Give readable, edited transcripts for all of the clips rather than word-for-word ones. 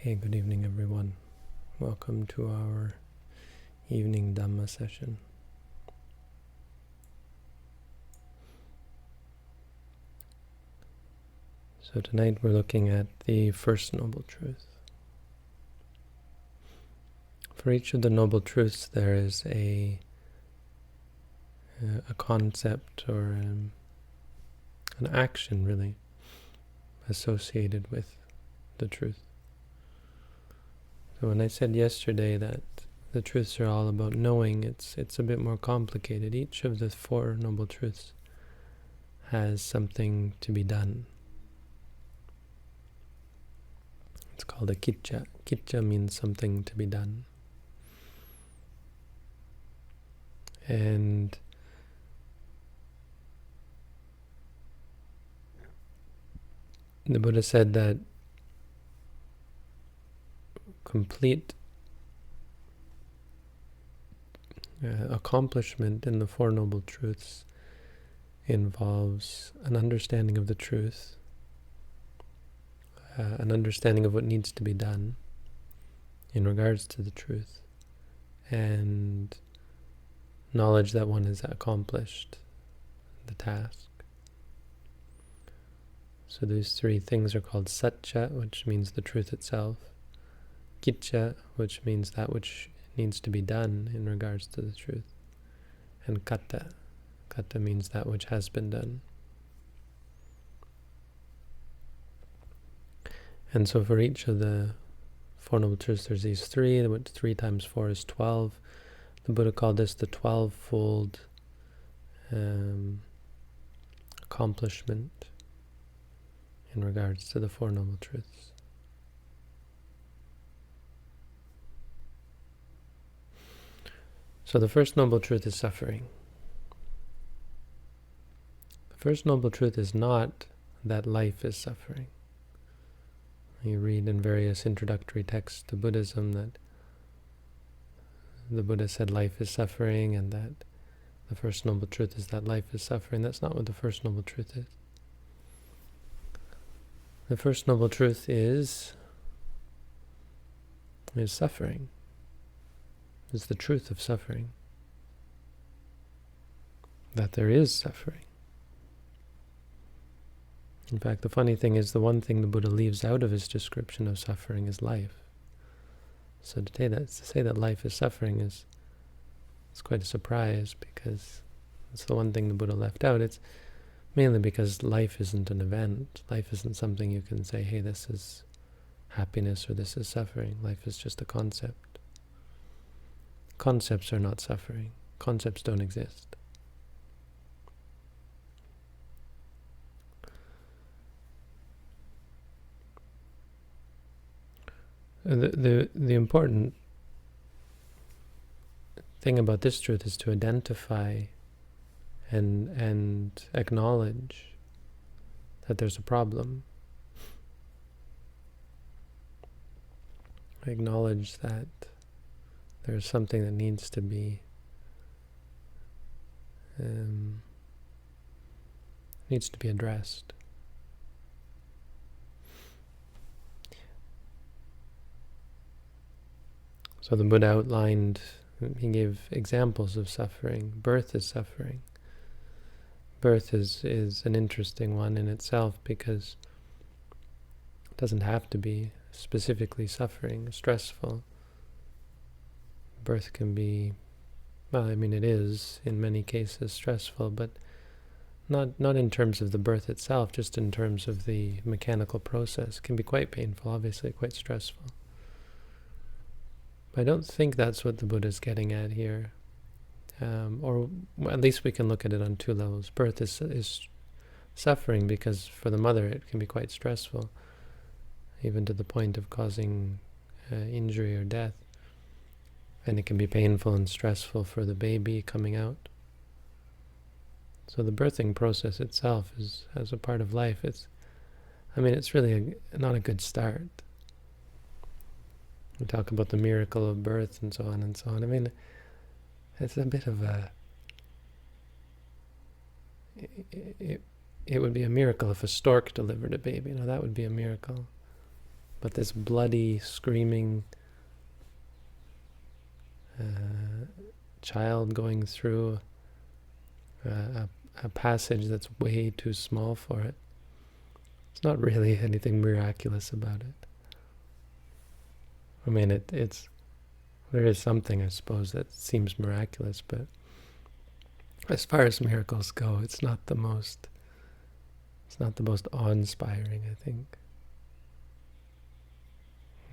Hey, good evening everyone. Welcome to our evening Dhamma session. So tonight we're looking at the first noble truth. For each of the noble truths there is a concept or an action really associated with the truth. So when I said yesterday that the truths are all about knowing, it's a bit more complicated. Each of the four noble truths has something to be done. It's called a kicca. Kicca means something to be done. And the Buddha said that complete accomplishment in the Four Noble Truths involves an understanding of the truth, an understanding of what needs to be done in regards to the truth, and knowledge that one has accomplished the task. So these three things are called satcha, which means the truth itself, kicca, which means that which needs to be done in regards to the truth, and katta. Katta means that which has been done. And so for each of the Four Noble Truths there's these three, which 3 times 4 is 12. The Buddha called this the 12-fold accomplishment in regards to the Four Noble Truths. So the first noble truth is suffering. The first noble truth is not that life is suffering. You read in various introductory texts to Buddhism that the Buddha said life is suffering, and that the first noble truth is that life is suffering. That's not what the first noble truth is. The first noble truth is suffering. Is the truth of suffering. That there is suffering. In fact, the funny thing is the one thing the Buddha leaves out of his description of suffering is life. So to say that life is suffering is quite a surprise, because it's the one thing the Buddha left out. It's mainly because life isn't an event. Life isn't something you can say, hey, this is happiness or this is suffering. Life is just a concept. Concepts are not suffering. Concepts don't exist. The important thing about this truth is to identify and acknowledge that there's a problem. Acknowledge that there's something that needs to be addressed. So the Buddha outlined, he gave examples of suffering. Birth is suffering. Birth is an interesting one in itself, because it doesn't have to be specifically suffering, stressful. Birth can be, well, I mean it is in many cases stressful, but not in terms of the birth itself, just in terms of the mechanical process. It can be quite painful, obviously, quite stressful. But I don't think that's what the Buddha is getting at here. Or at least we can look at it on two levels. Birth is suffering because for the mother it can be quite stressful, even to the point of causing injury or death. And it can be painful and stressful for the baby coming out. So the birthing process itself is, as a part of life, it's really not a good start. We talk about the miracle of birth and so on and so on. I mean, it's a bit of a... It would be a miracle if a stork delivered a baby. Now that would be a miracle. with this bloody, screaming child going through a passage that's way too small for it. It's not really anything miraculous about it. I mean, there is something, I suppose, that seems miraculous, but as far as miracles go, it's not the most awe-inspiring, I think.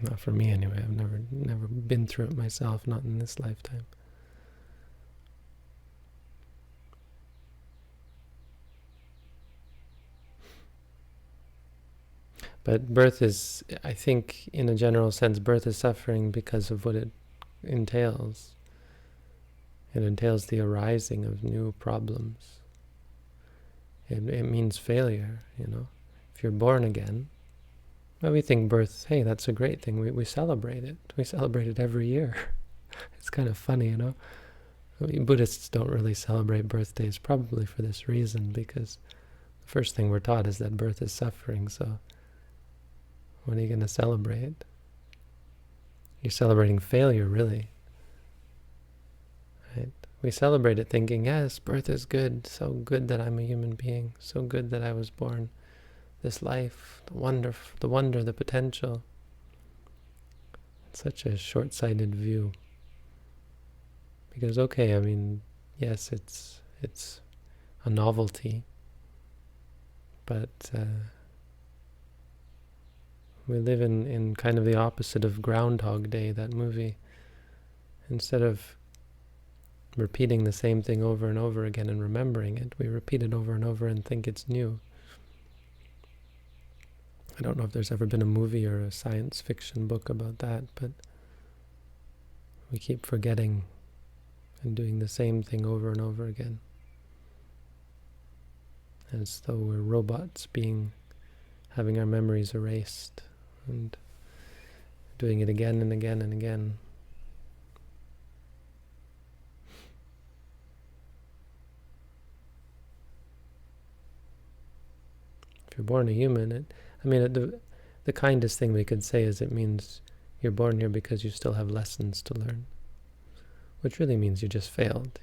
Not for me anyway. I've never been through it myself, not in this lifetime. But birth is, I think, in a general sense, birth is suffering because of what it entails. It entails the arising of new problems. It means failure, If you're born again, well, we think birth, hey, that's a great thing. We celebrate it. We celebrate it every year. It's kind of funny, I mean, Buddhists don't really celebrate birthdays, probably for this reason, because the first thing we're taught is that birth is suffering, so what are you going to celebrate? You're celebrating failure, really. Right? We celebrate it thinking, yes, birth is good, so good that I'm a human being, so good that I was born. This life, the wonder, the potential. It's such a short-sighted view. Because, okay, I mean, yes, it's a novelty, but we live in kind of the opposite of Groundhog Day, that movie. Instead of repeating the same thing over and over again and remembering it, we repeat it over and over and think it's new. I don't know if there's ever been a movie or a science fiction book about that, but we keep forgetting and doing the same thing over and over again. As though we're robots having our memories erased and doing it again and again and again. If you're born a human, the kindest thing we could say is it means you're born here because you still have lessons to learn. Which really means you just failed,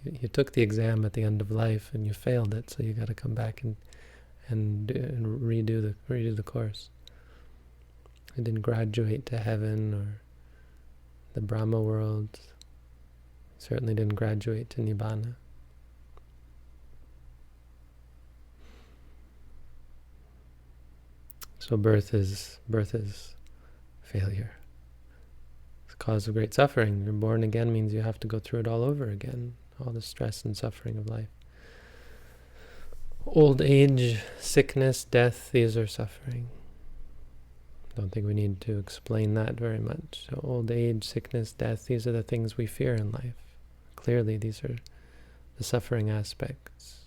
You took the exam at the end of life and you failed it, so you got to come back and redo the course. You didn't graduate to heaven or the Brahma world. You certainly didn't graduate to Nibbana. So birth is failure. It's a cause of great suffering. You're born again means you have to go through it all over again, all the stress and suffering of life. Old age, sickness, death, these are suffering. Don't think we need to explain that very much. So old age, sickness, death, these are the things we fear in life. Clearly, these are the suffering aspects.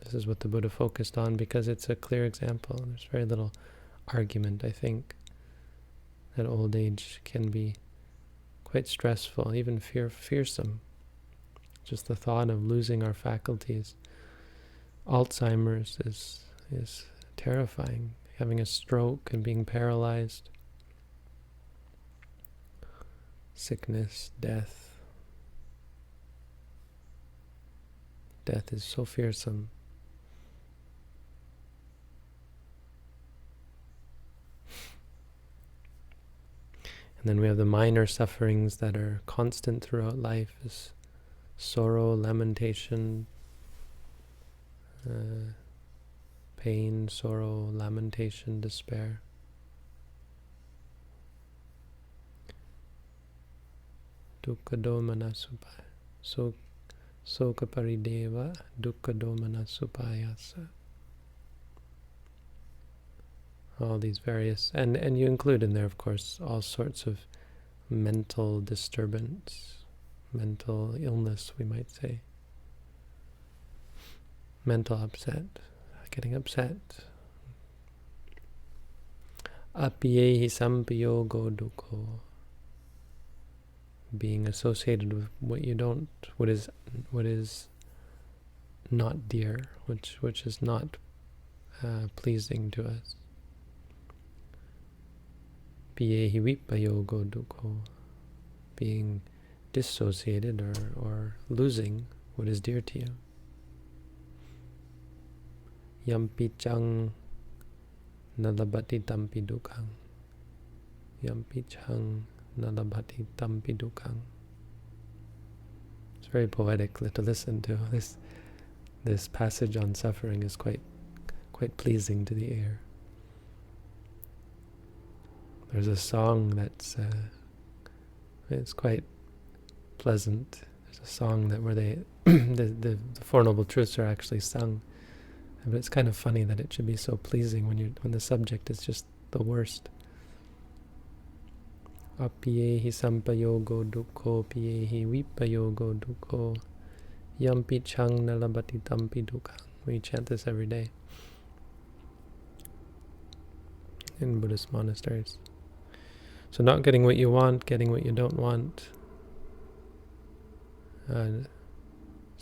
This is what the Buddha focused on because it's a clear example. There's very little argument, I think, that old age can be quite stressful, even fearsome. Just the thought of losing our faculties. Alzheimer's is terrifying. Having a stroke and being paralyzed. Sickness, death. Death is so fearsome. And then we have the minor sufferings that are constant throughout life, is sorrow, lamentation, pain, sorrow, lamentation, despair. Dukkha domana supaya. Soka parideva, dukkha domana supayasa. All these various, and you include in there, of course, all sorts of mental disturbance, mental illness, we might say. Mental upset, getting upset. Apiyehi sampiyogo dukkho. Being associated with what is not dear, which is not pleasing to us. Apiyehi vipayogo dukkho, being dissociated or losing what is dear to you. Yampi chang nalabati tampi dukkhang. Yampi chang nalabati tampi dukkhang. It's very poetic to listen to. This passage on suffering is quite pleasing to the ear. There's a song that's it's quite pleasant. There's a song where they the Four Noble Truths are actually sung, but it's kind of funny that it should be so pleasing when the subject is just the worst. Apiyehi sampayogo dukkho, piyehi vipayogo dukkho, yampi chang nalabati tampi dukkhang. We chant this every day in Buddhist monasteries. So not getting what you want, getting what you don't want.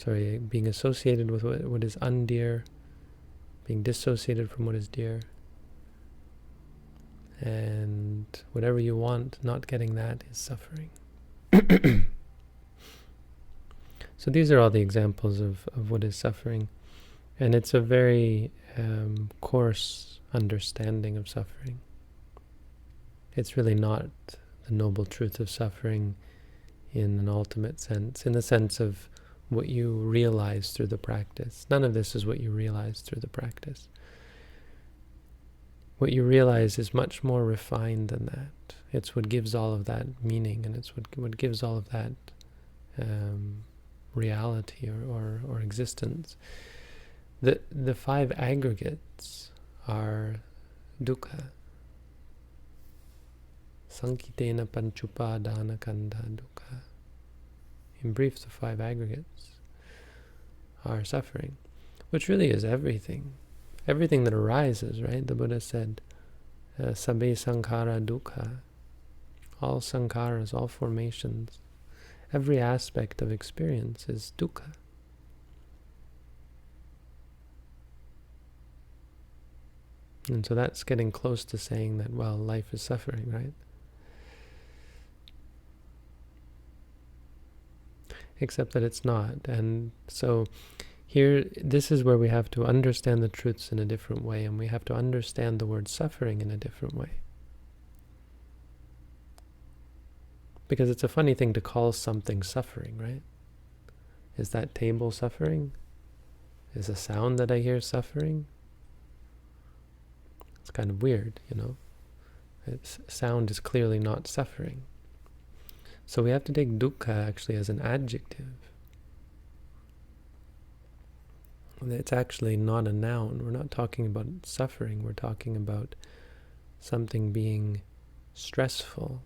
Being associated with what is undear, being dissociated from what is dear. And whatever you want, not getting that is suffering. So these are all the examples of what is suffering. And it's a very coarse understanding of suffering. It's really not the noble truth of suffering in an ultimate sense, in the sense of what you realize through the practice. None of this is what you realize through the practice. What you realize is much more refined than that. It's what gives all of that meaning, and it's what gives all of that reality or existence. The five aggregates are dukkha. Sankitena panchupadana kanda dukkha. In brief, the five aggregates are suffering, which really is everything. Everything that arises, right? The Buddha said, Sabbe sankhara dukkha. All sankharas, all formations, every aspect of experience is dukkha. And so that's getting close to saying that, well, life is suffering, right? Except that it's not. And so here, this is where we have to understand the truths in a different way, and we have to understand the word suffering in a different way. Because it's a funny thing to call something suffering, right? Is that table suffering? Is the sound that I hear suffering? It's kind of weird, you know? Sound is clearly not suffering. So we have to take dukkha actually as an adjective. It's actually not a noun. We're not talking about suffering. We're talking about something being stressful,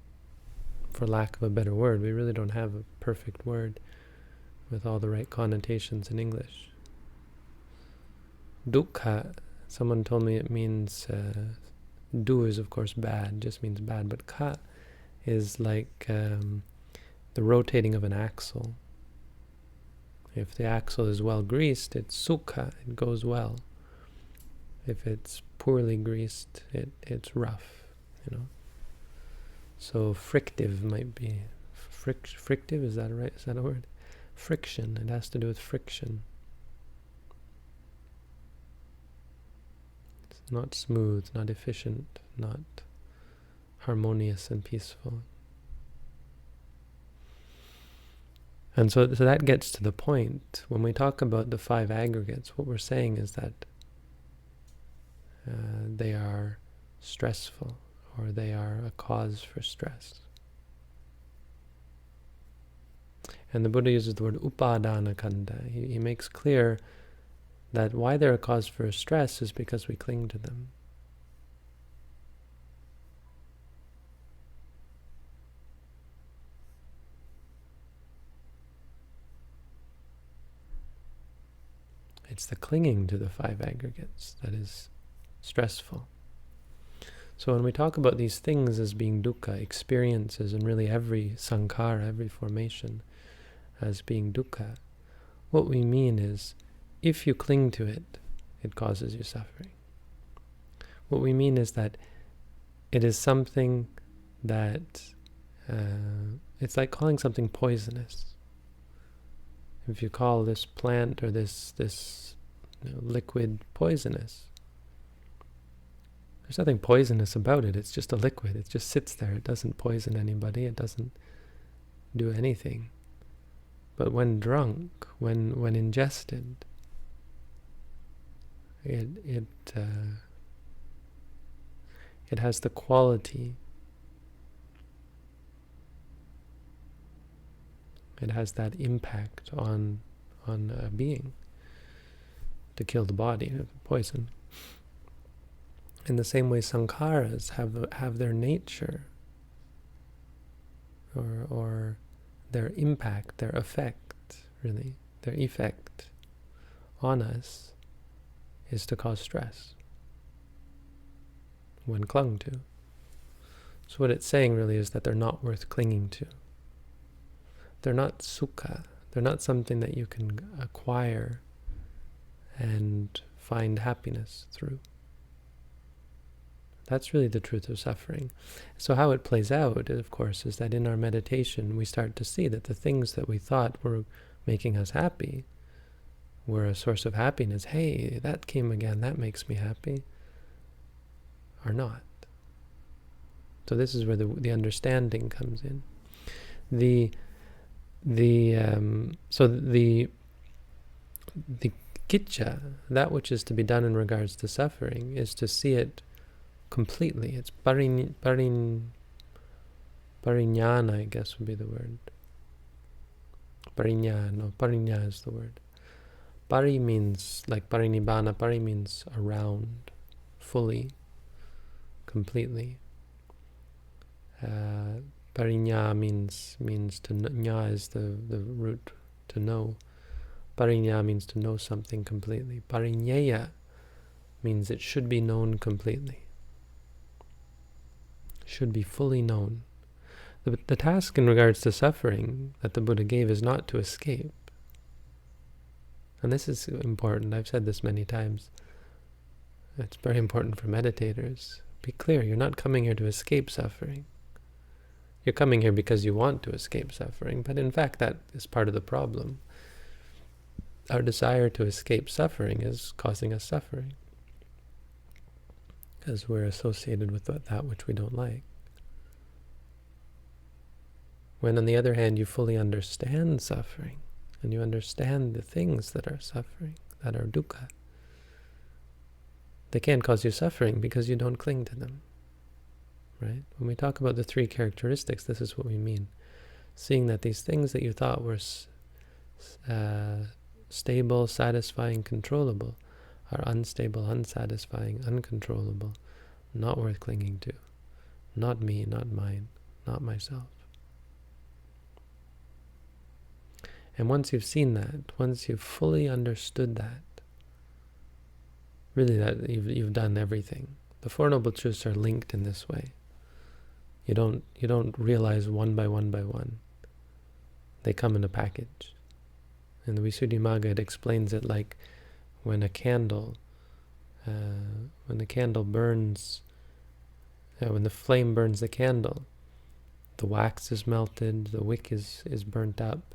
for lack of a better word. We really don't have a perfect word with all the right connotations in English. Dukkha, someone told me it means, du is of course bad, just means bad, but kha is like the rotating of an axle. If the axle is well greased, it's sukha, it goes well. If it's poorly greased, it's rough, you know. So frictive might be, frictive, is that right? Is that a word? Friction, it has to do with friction. It's not smooth, not efficient, not harmonious and peaceful. And so that gets to the point. When we talk about the five aggregates, what we're saying is that they are stressful, or they are a cause for stress. And the Buddha uses the word upadana kanda. He makes clear that why they're a cause for stress is because we cling to them. It's the clinging to the five aggregates that is stressful. So when we talk about these things as being dukkha, experiences, and really every sankhara, every formation, as being dukkha, what we mean is, if you cling to it, it causes you suffering. What we mean is that it is something that it's like calling something poisonous. If you call this plant or this liquid poisonous, there's nothing poisonous about it. It's just a liquid. It just sits there. It doesn't poison anybody. It doesn't do anything. But when drunk, when ingested, it has the quality. It has that impact on a being to kill the body of poison. In the same way, sankharas have their nature, or their impact, their effect, really, their effect on us is to cause stress when clung to. So what it's saying really is that they're not worth clinging to. They're not sukha. They're not something that you can acquire and find happiness through. That's really the truth of suffering. So how it plays out, of course, is that in our meditation we start to see that the things that we thought were making us happy were a source of happiness. Hey, that came again, that makes me happy, are not. So this is where the understanding comes in. So the kicca, that which is to be done in regards to suffering, is to see it completely. It's pariññana, I guess would be the word. Pariñña is the word. Pari means, like parinibbana, pari means around, fully, completely. Pariñña means to know. Ña is the root to know. Pariñña means to know something completely. Pariññeya means it should be known completely. Should be fully known. The task in regards to suffering that the Buddha gave is not to escape. And this is important. I've said this many times. It's very important for meditators. Be clear, you're not coming here to escape suffering. You're coming here because you want to escape suffering, but in fact that is part of the problem. Our desire to escape suffering is causing us suffering, because we're associated with that which we don't like. When, on the other hand, you fully understand suffering, and you understand the things that are suffering, that are dukkha, they can't cause you suffering because you don't cling to them. Right? When we talk about the three characteristics, this is what we mean. Seeing that these things that you thought were stable, satisfying, controllable, are unstable, unsatisfying, uncontrollable, not worth clinging to. Not me, not mine, not myself. And once you've seen that, once you've fully understood that, really that you've done everything. The Four Noble Truths are linked in this way. You don't realize one by one. They come in a package. In the Visuddhimagga it explains it like when a candle burns, when the flame burns the candle, the wax is melted, the wick is burnt up,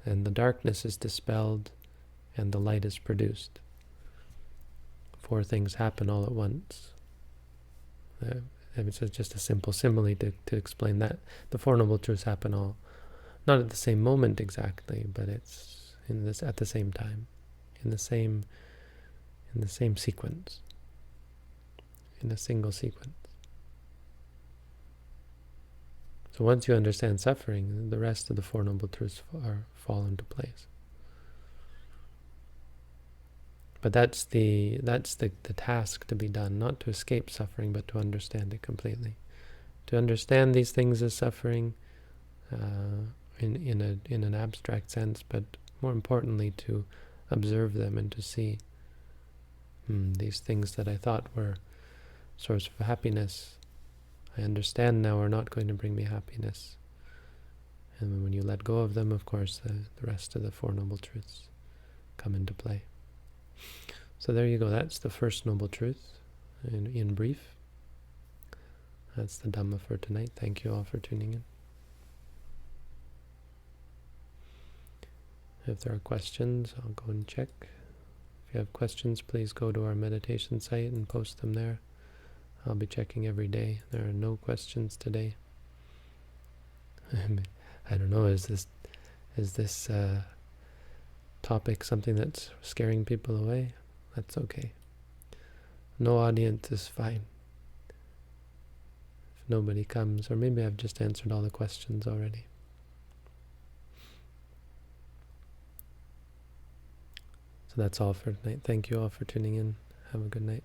and the darkness is dispelled, and the light is produced. Four things happen all at once. It's just a simple simile to explain that. The Four Noble Truths happen all, not at the same moment exactly, but it's at the same time, in the same sequence, in a single sequence. So once you understand suffering, the rest of the Four Noble Truths fall into place. But that's the task to be done, not to escape suffering, but to understand it completely. To understand these things as suffering in an abstract sense, but more importantly to observe them and to see these things that I thought were source of happiness, I understand now are not going to bring me happiness. And when you let go of them, of course, the rest of the Four Noble Truths come into play. So there you go. That's the first Noble Truth, in brief. That's the Dhamma for tonight. Thank you all for tuning in. If there are questions, I'll go and check. If you have questions, please go to our meditation site and post them there. I'll be checking every day. There are no questions today. I don't know, is this topic something that's scaring people away? That's okay. No audience is fine. If nobody comes, or maybe I've just answered all the questions already. So that's all for tonight. Thank you all for tuning in. Have a good night.